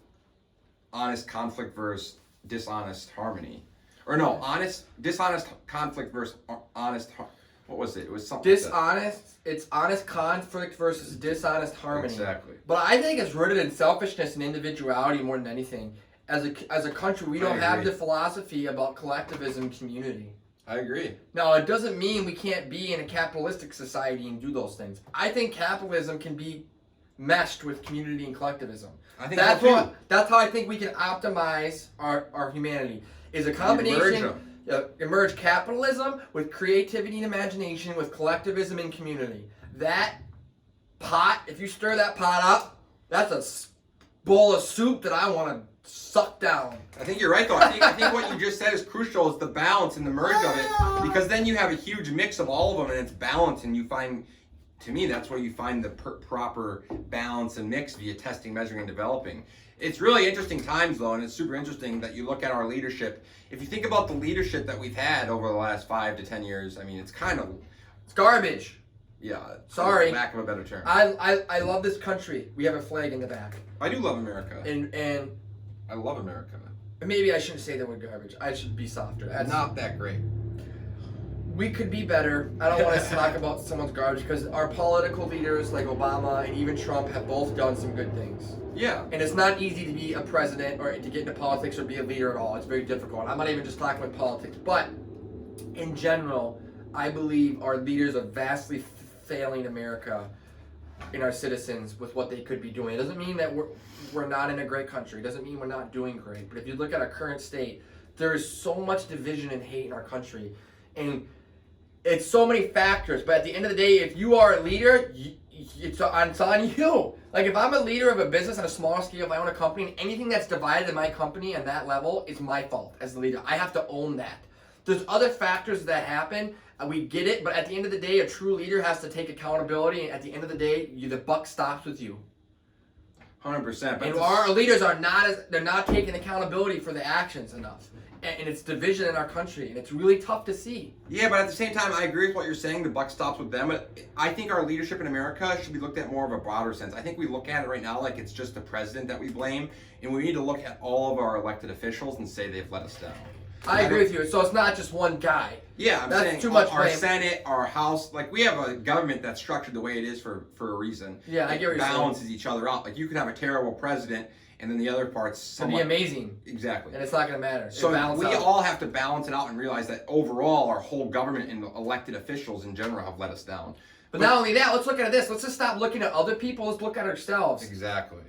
honest conflict versus dishonest harmony. Or no, dishonest conflict versus honest what was it? It was something. It's honest conflict versus dishonest harmony. Exactly. But I think it's rooted in selfishness and individuality more than anything. As a country, we don't have the philosophy about collectivism, community. I agree. Now, it doesn't mean we can't be in a capitalistic society and do those things. I think capitalism can be meshed with community and collectivism. I think that's how I think we can optimize our humanity. Is a combination merge capitalism with creativity and imagination, with collectivism and community. That pot, if you stir that pot up, that's a bowl of soup that I want to suck down. I think you're right, though. I think what you just said is crucial, is the balance and the merge of it, because then you have a huge mix of all of them, and it's balanced, and you find, to me, that's where you find the proper balance and mix via testing, measuring, and developing. It's really interesting times, though, and it's super interesting that you look at our leadership. If you think about the leadership that we've had over the last 5 to 10 years, I mean, it's garbage. Yeah. Sorry. For lack of a better term. I love this country. We have a flag in the back. I do love America. And I love America. Maybe I shouldn't say the word garbage. I should be softer. That's not that great. We could be better. I don't want to talk about someone's garbage because our political leaders like Obama and even Trump have both done some good things. Yeah. And it's not easy to be a president or to get into politics or be a leader at all. It's very difficult. I'm not even just talking about politics. But in general, I believe our leaders are vastly failing America and our citizens with what they could be doing. It doesn't mean that we're not in a great country. It doesn't mean we're not doing great. But if you look at our current state, there is so much division and hate in our country. And it's so many factors. But at the end of the day, if you are a leader, it's on you. Like if I'm a leader of a business on a smaller scale, if I own a company, and anything that's divided in my company on that level is my fault as the leader. I have to own that. There's other factors that happen. We get it, but at the end of the day, a true leader has to take accountability. And at the end of the day, the buck stops with you. 100%. And our leaders are not taking accountability for the actions enough. And it's division in our country, and it's really tough to see. Yeah, but at the same time, I agree with what you're saying. The buck stops with them. But I think our leadership in America should be looked at more of a broader sense. I think we look at it right now like it's just the president that we blame, and we need to look at all of our elected officials and say they've let us down. I agree with you. So it's not just one guy. Yeah, I'm That's saying too much our blame. Senate, our House, like we have a government that's structured the way it is for a reason. Yeah, I get what you're saying. Balances each other out. Like you could have a terrible president, and then the other parts To be amazing. Exactly. And it's not going to matter. So we all have to balance it out and realize that overall, our whole government and the elected officials in general have let us down. But not only that, let's look at this. Let's just stop looking at other people. Let's look at ourselves. Exactly.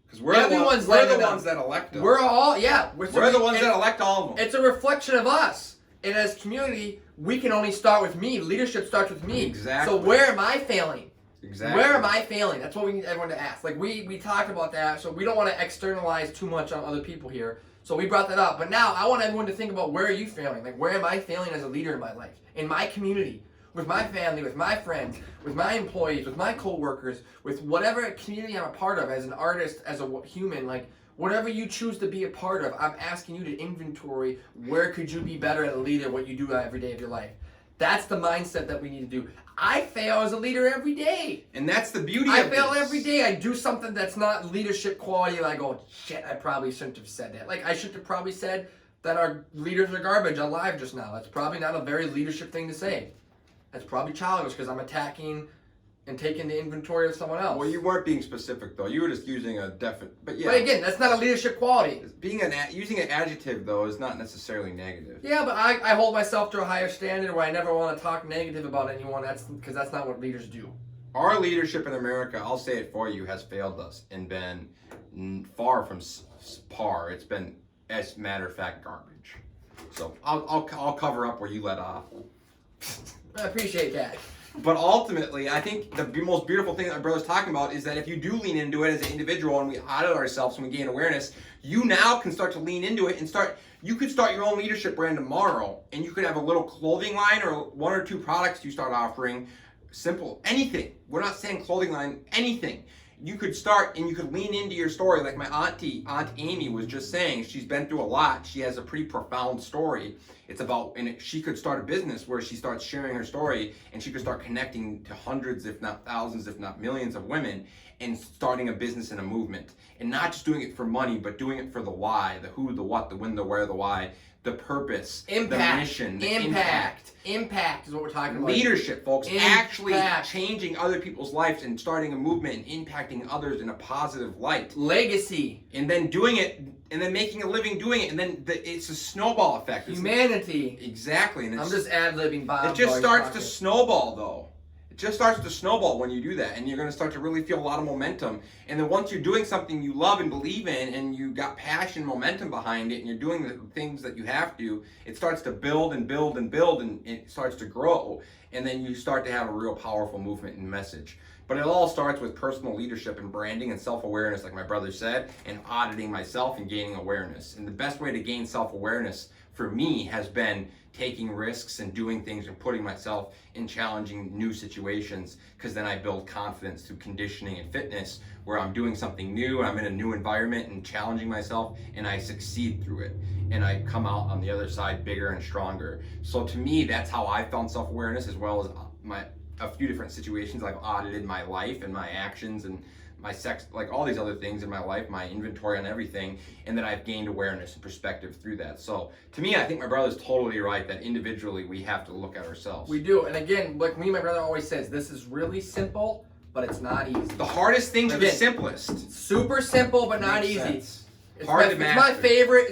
Because we're the ones that elect them. We're the ones that elect all of them. It's a reflection of all of them. It's a reflection of us. And as community, we can only start with me. Leadership starts with me. Exactly. So where am I failing? Exactly. Where am I failing? That's what we need everyone to ask. Like we talked about that, so we don't want to externalize too much on other people here. So we brought that up. But now I want everyone to think about, where are you failing? Like, where am I failing as a leader in my life, in my community, with my family, with my friends, with my employees, with my coworkers, with whatever community I'm a part of, as an artist, as a human, like whatever you choose to be a part of, I'm asking you to inventory where could you be better as a leader, what you do every day of your life. That's the mindset that we need to do. I fail as a leader every day. And that's the beauty I of fail this. every day. I do something that's not leadership quality, and I go, shit, I probably shouldn't have said that. Like, I should have probably said that our leaders are garbage on live just now. That's probably not a very leadership thing to say. That's probably childish because I'm attacking and taking the inventory of someone else. Well, you weren't being specific though. You were just using a definite. But yeah. But again, that's not a leadership quality. Using an adjective though is not necessarily negative. Yeah, but I hold myself to a higher standard where I never want to talk negative about anyone. That's because that's not what leaders do. Our leadership in America, I'll say it for you, has failed us and been far from par. It's been, as a matter of fact, garbage. So I'll cover up where you let off. I appreciate that. But ultimately, I think the most beautiful thing that my brother's talking about is that if you do lean into it as an individual and we audit ourselves and we gain awareness, you now can start to lean into it and you could start your own leadership brand tomorrow, and you could have a little clothing line or one or two products you start offering. Simple, anything. We're not saying clothing line, anything. You could start and you could lean into your story, like my Aunt Amy was just saying. She's been through a lot. She has a pretty profound story. It's about, and she could start a business where she starts sharing her story, and she could start connecting to hundreds, if not thousands, if not millions of women, and starting a business and a movement. And not just doing it for money, but doing it for the why, the who, the what, the when, the where, the why, the purpose, Impact. the mission, the Impact. Impact is what we're talking about. Leadership, folks. Impact. Actually changing other people's lives and starting a movement and impacting others in a positive light. Legacy. And then doing it, and then making a living doing it, and then it's a snowball effect. Humanity. Exactly. And I'm just ad-libbing Bob. it just starts to snowball, though. It just starts to snowball when you do that, and you're going to start to really feel a lot of momentum. And then once you're doing something you love and believe in, and you got passion, momentum behind it, and you're doing the things that you have to, it starts to build and build and build, and it starts to grow. And then you start to have a real powerful movement and message. But it all starts with personal leadership and branding and self-awareness, like my brother said, and auditing myself and gaining awareness. And the best way to gain self-awareness for me has been taking risks and doing things and putting myself in challenging new situations, because then I build confidence through conditioning and fitness, where I'm doing something new, I'm in a new environment and challenging myself, and I succeed through it. And I come out on the other side bigger and stronger. So to me, that's how I found self-awareness, as well as a few different situations. I've audited my life and my actions and my sex, like all these other things in my life, my inventory on everything, and then I've gained awareness and perspective through that. So to me, I think my brother's totally right that individually we have to look at ourselves. We do. And again, like me and my brother always says, this is really simple, but it's not easy. The hardest things are the Again, simplest. Super simple, but not Makes easy. sense. It's Hard my, to it's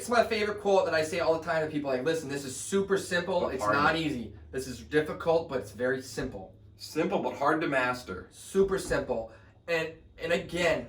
master. my favorite quote that I say all the time to people. Like, listen, this is super simple. But It's hard. not easy. This is difficult, but it's very simple. Simple but hard to master. Super simple. And again,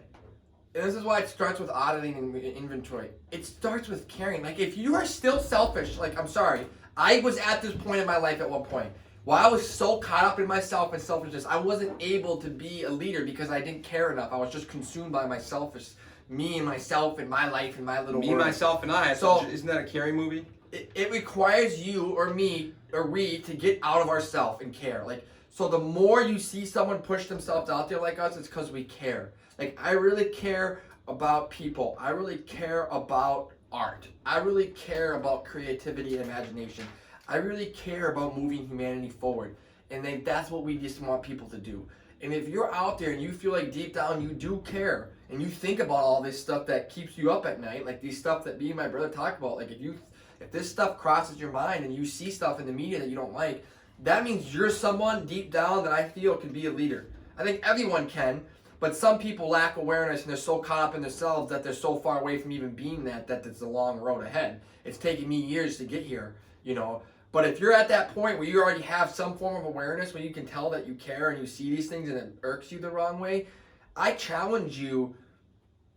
and this is why it starts with auditing and inventory. It starts with caring. Like, if you are still selfish, like, I'm sorry, I was at this point in my life at one point. While I was so caught up in myself and selfishness, I wasn't able to be a leader because I didn't care enough. I was just consumed by my selfish, me and myself and my life and my little Me, world. myself, and I. So- Isn't that a Carrie movie? It requires you or me or we to get out of ourselves and care. Like, so the more you see someone push themselves out there like us, it's because we care. Like, I really care about people. I really care about art. I really care about creativity and imagination. I really care about moving humanity forward. And then that's what we just want people to do. And if you're out there and you feel like deep down you do care, and you think about all this stuff that keeps you up at night, like these stuff that me and my brother talk about, like if this stuff crosses your mind and you see stuff in the media that you don't like, that means you're someone deep down that I feel can be a leader. I think everyone can, but some people lack awareness and they're so caught up in themselves that they're so far away from even being that it's a long road ahead. It's taken me years to get here, you know. But if you're at that point where you already have some form of awareness, where you can tell that you care and you see these things and it irks you the wrong way, I challenge you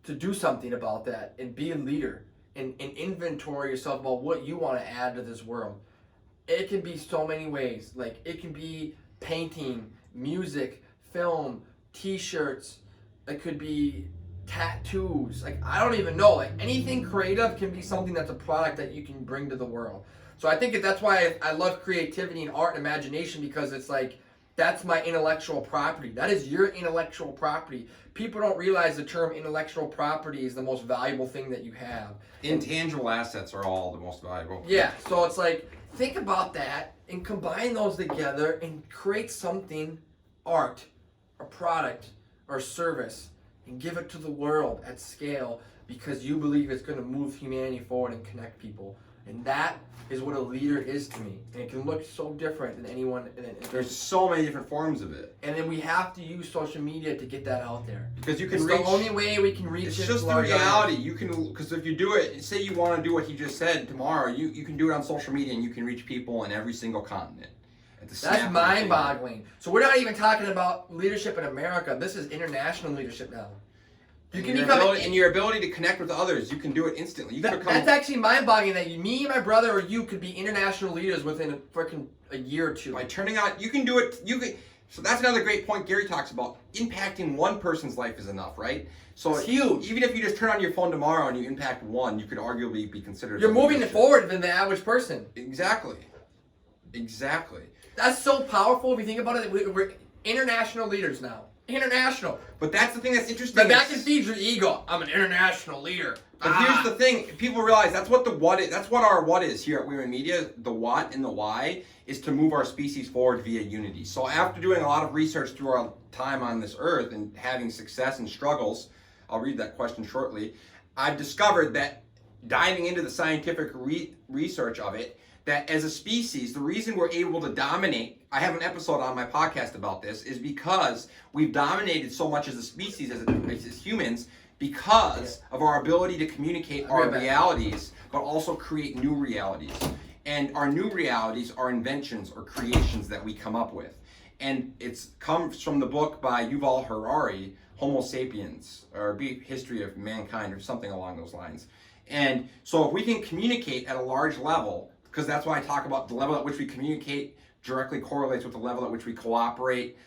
to do something about that and be a leader and inventory yourself about what you want to add to this world. it can be so many ways. Like, it can be painting, music, film, t-shirts. It could be tattoos. Like, I don't even know. Like, anything creative can be something that's a product that you can bring to the world. So I think that's why I love creativity and art and imagination, because it's like, that's my intellectual property. That is your intellectual property. People don't realize the term intellectual property is the most valuable thing that you have. Intangible assets are all the most valuable. Yeah, so it's like, think about that and combine those together and create something, art, a product, or a service, and give it to the world at scale, because you believe it's going to move humanity forward and connect people. And that is what a leader is to me. And it can look so different than anyone. There's so many different forms of it. And then we have to use social media to get that out there. Because you can it's reach. the only way we can reach. It's it just to the large reality. audience. You can, because if you do it, say you want to do what he just said tomorrow, you can do it on social media, and you can reach people in every single continent. That's mind-boggling. So we're not even talking about leadership in America. This is international leadership now. You can become your ability to connect with others. You can do it instantly. You can become. That's actually mind-boggling that me, my brother, or you could be international leaders within a year or two. By turning on, you can do it. So that's another great point Gary talks about. Impacting one person's life is enough, right? So it's huge. Even if you just turn on your phone tomorrow and you impact one, you could arguably be considered. You're moving it forward than the average person. Exactly. That's so powerful if you think about it. We're international leaders now. International. But that's the thing that's interesting. But that can feed your ego. I'm an international leader. But here's the thing: people realize that's what the what is. That's what our what is here at Women Media. The what and the why is to move our species forward via unity. So after doing a lot of research through our time on this earth and having success and struggles, I'll read that question shortly. I've discovered that diving into the scientific research of it, that as a species, the reason we're able to dominate, I have an episode on my podcast about this, is because we've dominated so much as a species, as humans, because of our ability to communicate our realities, but also create new realities. And our new realities are inventions or creations that we come up with. And it comes from the book by Yuval Harari, Homo Sapiens, or History of Mankind, or something along those lines. And so if we can communicate at a large level, because that's why I talk about the level at which we communicate directly correlates with the level at which we cooperate,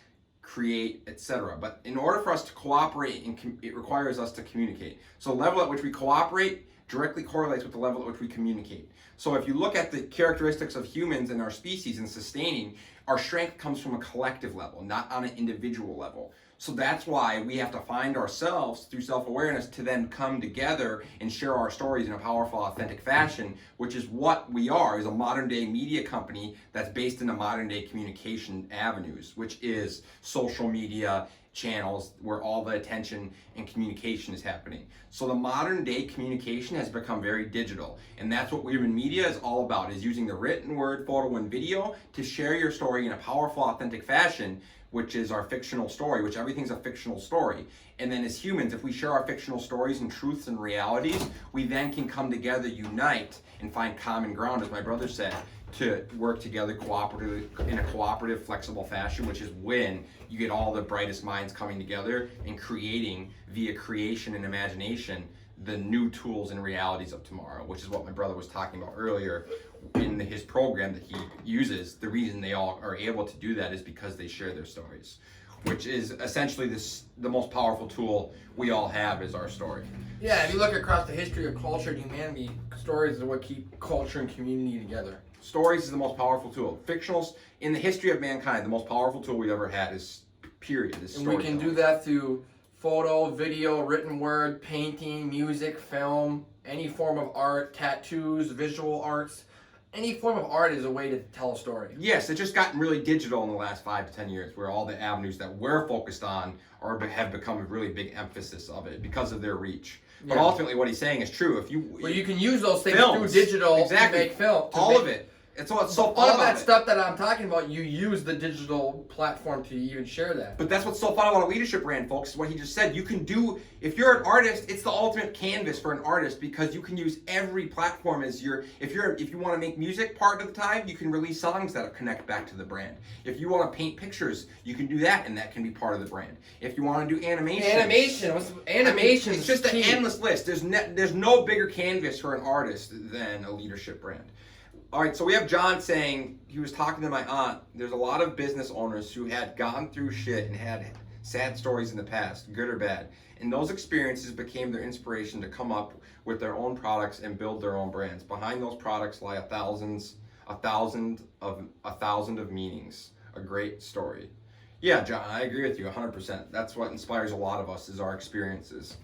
create, etc. But in order for us to cooperate, it requires us to communicate. So the level at which we cooperate directly correlates with the level at which we communicate. So if you look at the characteristics of humans and our species and sustaining, our strength comes from a collective level, not on an individual level. So that's why we have to find ourselves through self-awareness to then come together and share our stories in a powerful, authentic fashion, which is what we are, is a modern-day media company that's based in the modern-day communication avenues, which is social media channels where all the attention and communication is happening. So the modern-day communication has become very digital, and that's what Women Media is all about, is using the written word, photo, and video to share your story in a powerful, authentic fashion, which is our fictional story, which everything's a fictional story. And then as humans, if we share our fictional stories and truths and realities, we then can come together, unite, and find common ground, as my brother said, to work together in a cooperative, flexible fashion, which is when you get all the brightest minds coming together and creating, via creation and imagination, the new tools and realities of tomorrow, which is what my brother was talking about earlier in his program that he uses. The reason they all are able to do that is because they share their stories, which is essentially the most powerful tool we all have is our story. Yeah, if you look across the history of culture and humanity, stories are what keep culture and community together. Stories is the most powerful tool. Fictionals, in the history of mankind, the most powerful tool we've ever had is storytelling. And we can do that through photo, video, written word, painting, music, film, any form of art, tattoos, visual arts. Any form of art is a way to tell a story. Yes, it's just gotten really digital in the last 5 to 10 years, where all the avenues that we're focused on have become a really big emphasis of it because of their reach. But ultimately, what he's saying is true. Well, you can use those things through digital to make film. Of it. It's what's so fun all about that it. stuff that I'm talking about, you use the digital platform to even share that. But that's what's so fun about a leadership brand, folks, is what he just said. You can do, if you're an artist, it's the ultimate canvas for an artist, because you can use every platform as your, if you want to make music part of the time, you can release songs that connect back to the brand. If you want to paint pictures, you can do that, and that can be part of the brand. If you want to do animation. Animation. It's just an endless list. There's no bigger canvas for an artist than a leadership brand. All right, so we have John saying, he was talking to my aunt, there's a lot of business owners who had gone through shit and had sad stories in the past, good or bad. And those experiences became their inspiration to come up with their own products and build their own brands. Behind those products lie a thousand of meanings. A great story. Yeah, John, I agree with you 100%. That's what inspires a lot of us is our experiences.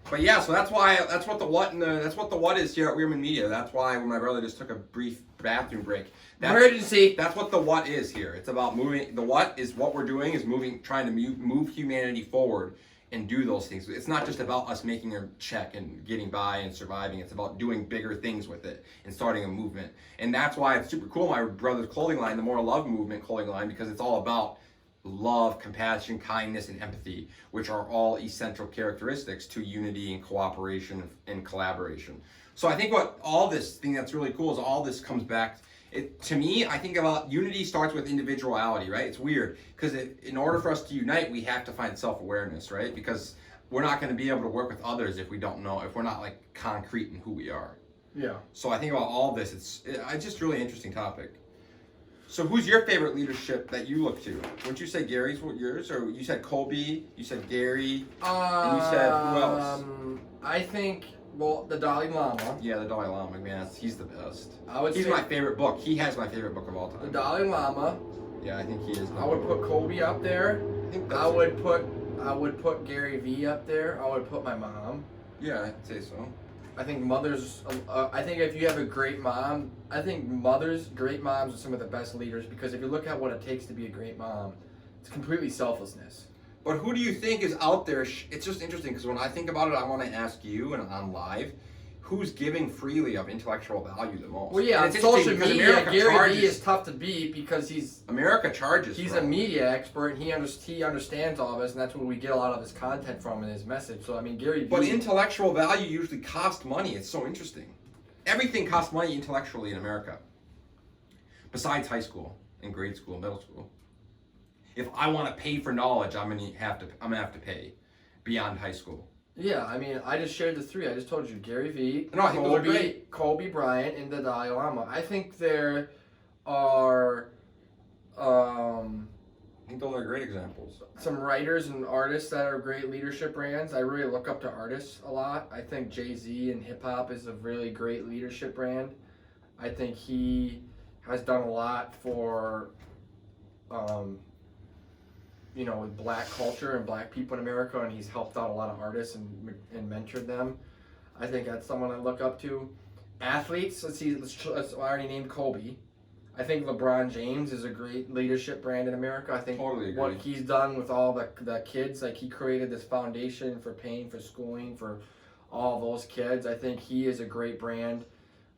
But yeah, so that's what the what is here at Weirman Media. That's why when my brother just took a brief bathroom break. Emergency. That's what the what is here. It's about moving. The what is what we're doing is trying to move humanity forward and do those things. It's not just about us making a check and getting by and surviving. It's about doing bigger things with it and starting a movement. And that's why it's super cool. My brother's clothing line, the More Love Movement clothing line, because it's all about love, compassion, kindness, and empathy, which are all essential characteristics to unity and cooperation and collaboration. So I think what all this thing that's really cool is all this comes back. To me, I think about unity starts with individuality, right? It's weird because in order for us to unite, we have to find self-awareness, right? Because we're not going to be able to work with others if we're not like concrete in who we are. Yeah. So I think about all this. It's just really interesting topic. So who's your favorite leadership that you look to? Wouldn't you say Gary's yours? Or you said Kobe, you said Gary, and you said who else? I think, the Dalai Lama. Yeah, the Dalai Lama, man, he's the best. He's my favorite book. He has my favorite book of all time. The Dalai Lama. Yeah, I think he is. I would put Kobe up there. I would put Gary Vee up there. I would put my mom. Yeah, I'd say so. I think mothers, I think if you have a great mom, I think great moms are some of the best leaders because if you look at what it takes to be a great mom, it's completely selflessness. But who do you think is out there? It's just interesting because when I think about it, I want to ask you and on live, who's giving freely of intellectual value the most? Well, yeah, on social media, Gary Vee is tough to beat because America charges. He's a media expert and he understands all of us, and that's where we get a lot of his content from and his message. So I mean, Gary Vee. But intellectual value usually costs money. It's so interesting. Everything costs money intellectually in America. Besides high school and grade school, middle school. If I want to pay for knowledge, I'm gonna have to pay beyond high school. Yeah, I mean, I just shared the three. I just told you, Gary Vee, no, I think those are great. Kobe Bryant, and the Dalai Lama. I think there are I think those are great examples. Some writers and artists that are great leadership brands. I really look up to artists a lot. I think Jay-Z in hip-hop is a really great leadership brand. I think he has done a lot for with black culture and black people in America, and he's helped out a lot of artists and mentored them. I think that's someone I look up to. Athletes, I already named Kobe. I think LeBron James is a great leadership brand in America. I think totally agree. What he's done with all the kids, like he created this foundation for paying for schooling for all those kids. I think he is a great brand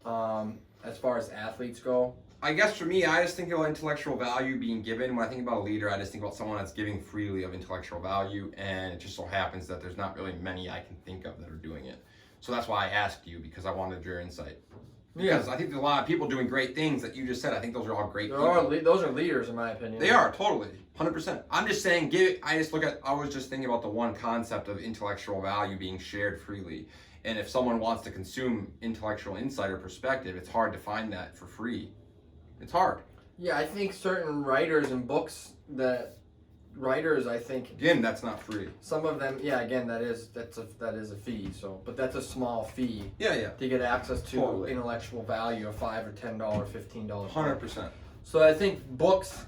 as far as athletes go. I guess for me, I just think about intellectual value being given. When I think about a leader, I just think about someone that's giving freely of intellectual value, and it just so happens that there's not really many I can think of that are doing it. So that's why I asked you, because I wanted your insight. Because I think there's a lot of people doing great things that you just said. I think those are all great people. Those are leaders, in my opinion. They are, totally. 100%. I'm just saying, I was just thinking about the one concept of intellectual value being shared freely. And if someone wants to consume intellectual insight or perspective, it's hard to find that for free. It's hard. Yeah, I think certain writers and books I think again, that's not free. Some of them, yeah, again, that is a fee. So, but that's a small fee. Yeah. To get access to intellectual value of $5 or $10, $15. 100%. So I think books,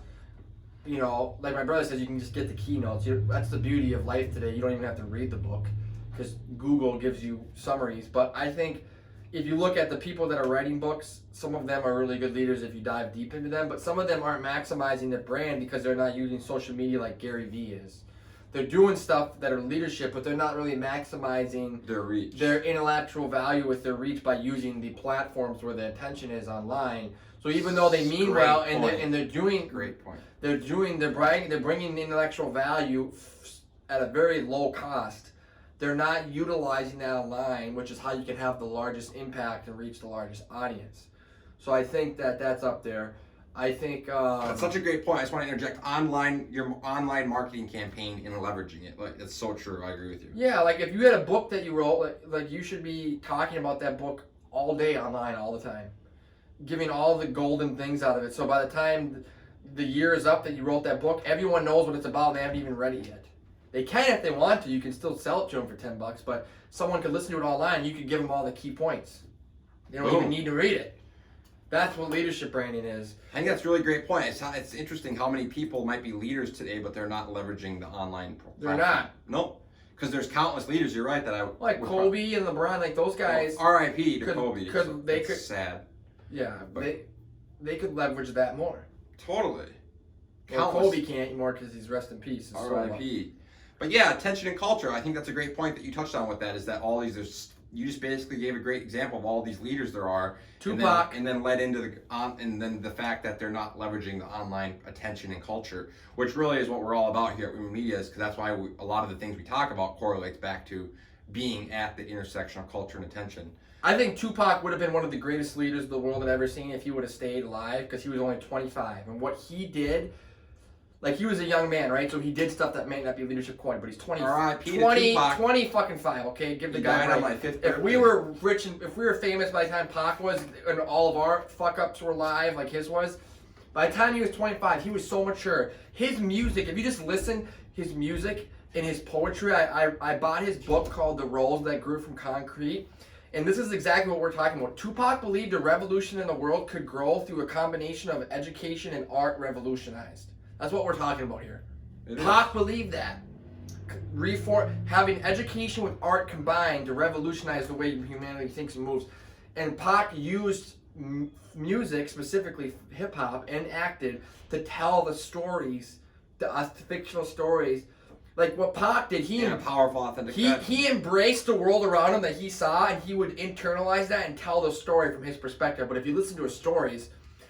like my brother says, you can just get the keynotes. That's the beauty of life today. You don't even have to read the book because Google gives you summaries. But I think if you look at the people that are writing books, some of them are really good leaders if you dive deep into them, but some of them aren't maximizing their brand because they're not using social media like Gary Vee is. They're doing stuff that are leadership, but they're not really maximizing their reach, their intellectual value with their reach by using the platforms where the attention is online. So even though they mean well and they're doing great point, they're bringing intellectual value at a very low cost. They're not utilizing that online, which is how you can have the largest impact and reach the largest audience. So I think that's up there. I think that's such a great point. I just want to interject your online marketing campaign and leveraging it. Like that's so true. I agree with you. Yeah, like if you had a book that you wrote, like you should be talking about that book all day online, all the time. giving all the golden things out of it. So by the time the year is up that you wrote that book, everyone knows what it's about and they haven't even read it yet. They can if they want to. You can still sell it to them for $10, but someone could listen to it online. You could give them all the key points. They don't even need to read it. That's what leadership branding is. I think that's a really great point. It's interesting how many people might be leaders today, but they're not leveraging the online platform. They're not. Nope. Because there's countless leaders. You're right that I like Kobe and LeBron, like those guys. R.I.P. to Kobe. They could. Sad. Yeah, but they could leverage that more. Totally. Well, Kobe can't anymore because he's rest in peace. R.I.P. But yeah, attention and culture. I think that's a great point that you touched on with that. Is that all these? You just basically gave a great example of all these leaders there are. Tupac. And then led into the fact that they're not leveraging the online attention and culture, which really is what we're all about here at Women Media, is because that's why a lot of the things we talk about correlates back to being at the intersection of culture and attention. I think Tupac would have been one of the greatest leaders the world had ever seen if he would have stayed alive, because he was only 25. And what he did, like, he was a young man, right? So he did stuff that may not be leadership quality, but he's 20 fucking 5, okay? Give the guy on my 5th birthday. If we were rich and if we were famous by the time Pac was, and all of our fuck-ups were live like his was, by the time he was 25, he was so mature. His music, if you just listen, his music and his poetry, I bought his book called The Rose That Grew From Concrete. And this is exactly what we're talking about. Tupac believed a revolution in the world could grow through a combination of education and art revolutionized. That's what we're talking about here. Pac believed that. Having education with art combined to revolutionize the way humanity thinks and moves. And Pac used music, specifically hip-hop, and acted to tell the stories, the fictional stories. Like what Pac did, powerful, authentic. He embraced the world around him that he saw, and he would internalize that and tell the story from his perspective. But if you listen to his stories,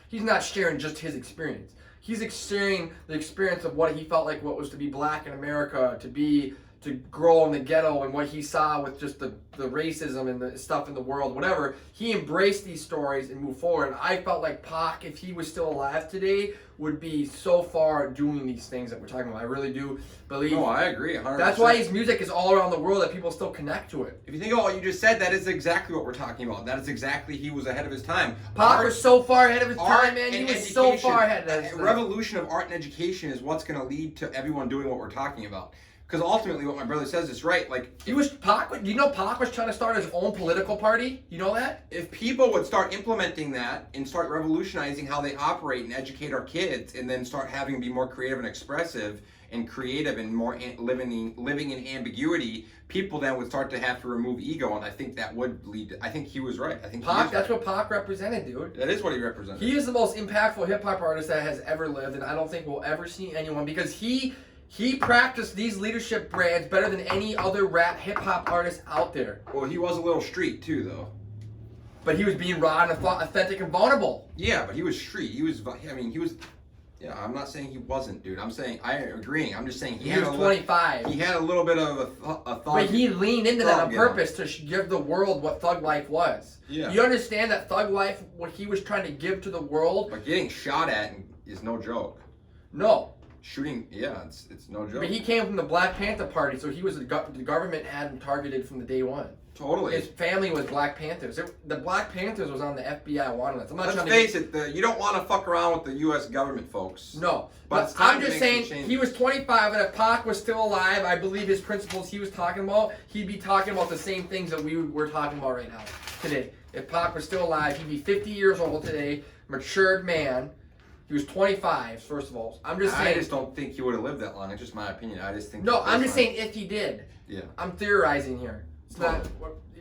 he's not sharing just his experience. He's sharing the experience of what he felt like what was to be black in America, to grow in the ghetto, and what he saw with just the racism and the stuff in the world, whatever. He embraced these stories and moved forward. And I felt like Pac, if he was still alive today, would be so far doing these things that we're talking about. I really do believe. No, I agree 100%. That's why his music is all around the world, that people still connect to it. If you think about what you just said, that is exactly what we're talking about. That is exactly, he was ahead of his time. Pac was so far ahead of his time, man. He was so far ahead. A revolution of art and education is what's going to lead to everyone doing what we're talking about. Because ultimately, what my brother says is right. Like, do you know Pac was trying to start his own political party? You know that? If people would start implementing that and start revolutionizing how they operate and educate our kids, and then start having to be more creative and expressive and creative and more living in ambiguity, people then would start to have to remove ego, and I think that would lead to, I think he was right. I think that's what Pac represented, dude. That is what he represented. He is the most impactful hip hop artist that has ever lived, and I don't think we'll ever see anyone, because he practiced these leadership brands better than any other rap hip-hop artist out there. Well, he was a little street, too, though. But he was being raw and authentic and vulnerable. Yeah, but he was street. He was, yeah, I'm not saying he wasn't, dude. I'm saying, I agree. I'm just saying he was 25. He had a little bit of a thug. But he leaned into that on purpose to give the world what thug life was. Yeah. You understand that thug life, what he was trying to give to the world? But getting shot at is no joke. No. Shooting, yeah, it's no joke. But he came from the Black Panther Party, so he was the government had him targeted from the day one. Totally. His family was Black Panthers. The Black Panthers was on the FBI wanted list. Let's face it, you don't want to fuck around with the U.S. government, folks. No, but I'm just saying he was 25, and if Pac was still alive, I believe his principles he was talking about, he'd be talking about the same things that we're talking about right now today. If Pac was still alive, he'd be 50 years old today, matured man. He was 25, first of all. I just don't think he would have lived that long. It's just my opinion. I just think. No, I'm just saying if he did. Yeah. I'm theorizing here. It's not.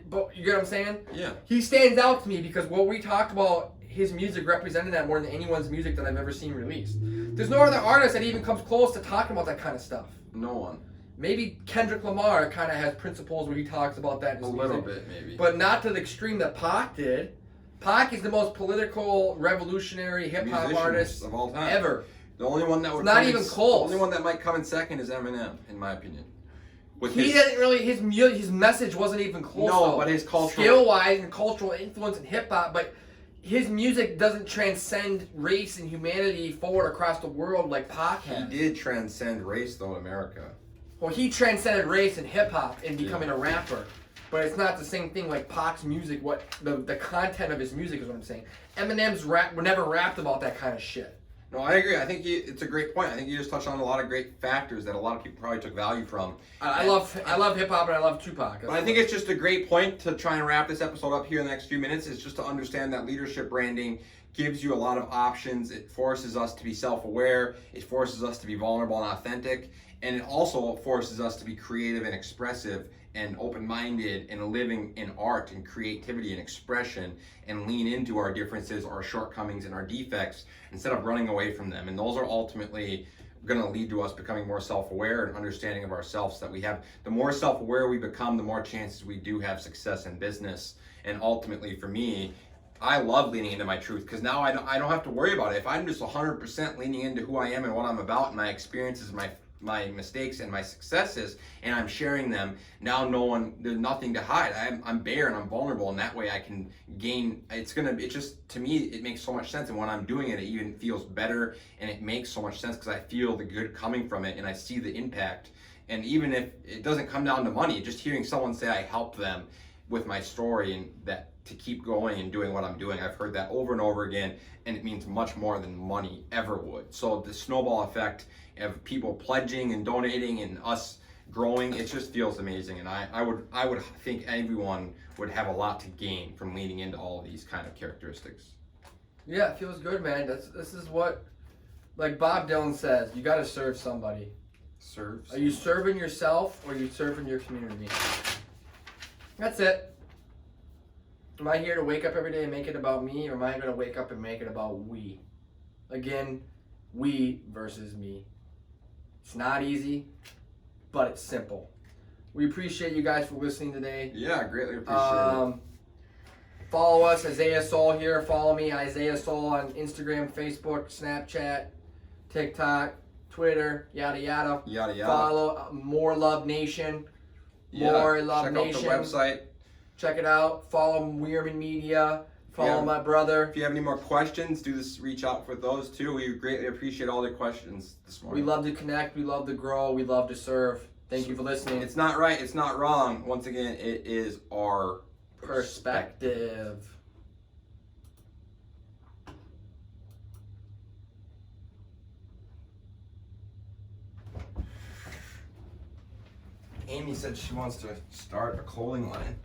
But you get what I'm saying? Yeah. He stands out to me because what we talked about, his music represented that more than anyone's music that I've ever seen released. There's no other artist that even comes close to talking about that kind of stuff. No one. Maybe Kendrick Lamar kind of has principles where he talks about that in his music. A little bit, maybe. But not to the extreme that Pac did. Pac is the most political, revolutionary hip-hop artist of all time ever. The only one that would not even close. The only one that might come in second is Eminem, in my opinion. His message wasn't even close. No, but his cultural skill-wise and cultural influence in hip-hop, but his music doesn't transcend race and humanity forward across the world like Pac has. He did transcend race, though, in America. Well, he transcended race and hip-hop in becoming a rapper. but it's not the same thing like Pac's music. What the content of his music is what I'm saying. Eminem's rap never rapped about that kind of shit. No, I agree. I think it's a great point. I think you just touched on a lot of great factors that a lot of people probably took value from. I love hip hop and I love Tupac. But I think it's just a great point to try and wrap this episode up here in the next few minutes. Is just to understand that leadership branding gives you a lot of options. It forces us to be self-aware. It forces us to be vulnerable and authentic, and it also forces us to be creative and expressive and open-minded and living in art and creativity and expression and lean into our differences, our shortcomings, and our defects instead of running away from them. And those are ultimately going to lead to us becoming more self-aware and understanding of ourselves. So that we have, the more self-aware we become, the more chances we do have success in business. And ultimately, for me, I love leaning into my truth because now I don't have to worry about it. If I'm just 100% leaning into who I am and what I'm about and my experiences, my mistakes and my successes, and I'm sharing them, now there's nothing to hide. I'm bare and I'm vulnerable, and that way I can gain. It just, to me, it makes so much sense. And when I'm doing it, it even feels better, and it makes so much sense because I feel the good coming from it and I see the impact. And even if it doesn't come down to money, just hearing someone say I helped them with my story and that to keep going and doing what I'm doing, I've heard that over and over again, and it means much more than money ever would. So the snowball effect of people pledging and donating and us growing, it just feels amazing. And I would think everyone would have a lot to gain from leaning into all of these kind of characteristics. Yeah, it feels good, man. This is what, like Bob Dylan says, you got to serve somebody. Serves. Are you serving yourself or are you serving your community? That's it. Am I here to wake up every day and make it about me, or am I going to wake up and make it about we? Again, we versus me. It's not easy, but it's simple. We appreciate you guys for listening today. Yeah, greatly appreciate it. Follow us, Isaiah Soul here. Follow me, Isaiah Soul, on Instagram, Facebook, Snapchat, TikTok, Twitter, yada yada. Yada yada. Follow More Love Nation. Yeah, More Love check Nation. out the website. Check it out. Follow Weirman Media. Follow my brother. If you have any more questions, reach out for those too. We greatly appreciate all the questions this morning. We love to connect. We love to grow. We love to serve. Thank you for listening. It's not right. It's not wrong. Once again, it is our perspective. Amy said she wants to start a clothing line.